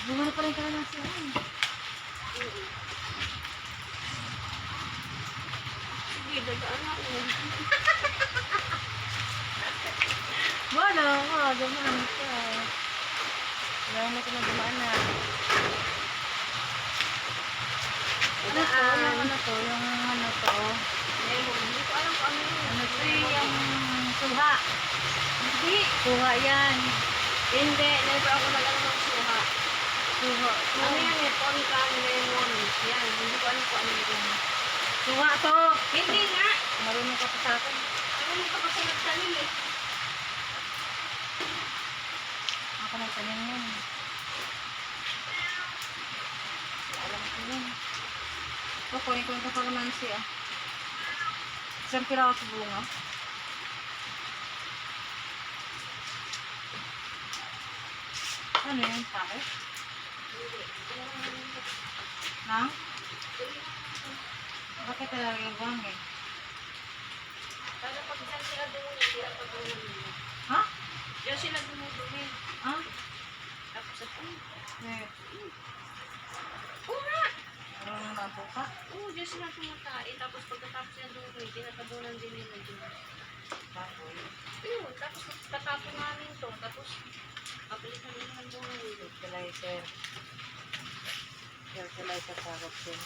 Bumalik pa rin ka na siya. Sige, dadaan ako. Wala ka, dumaan ka. Wala na ka na dumaan na. Ano to? Yung ano to? Yung ano to? Hindi ko alam kung ano yun. Ano to yung suha? Hindi. Suha yan. Hindi. Never ako nag-ano ng suha. Suha. Ano yan eh? Poncan lemon. Yan. Hindi ko alam kung ano yun. Suha to. Hindi nga. Marunong ka pa sa akin. Ano ka pa sa nagtanim eh? Ako nagtanim yan. Alam ko yun. Ito, kunin ko yung kapalamansi ah. Isang piraso bunga. Ano yun? Tayo? Na? Bakit talaga yung buwang eh? Para pag saan sila dumuli, hindi ako dumuli. Ha? Diyan sila dumudumi. Ha? Tapos ako. Eh, Oo nga! ano na po ka? Oo, diyan sila tumatae. Tapos pagkatapos sila dumuli, tinatabunan din nila dyan. Baboy. Ayun, tapos tatapon namin to. Tapos, kapalitan nila ng dumuli. Fertilizer. Fertilizer sarap yun.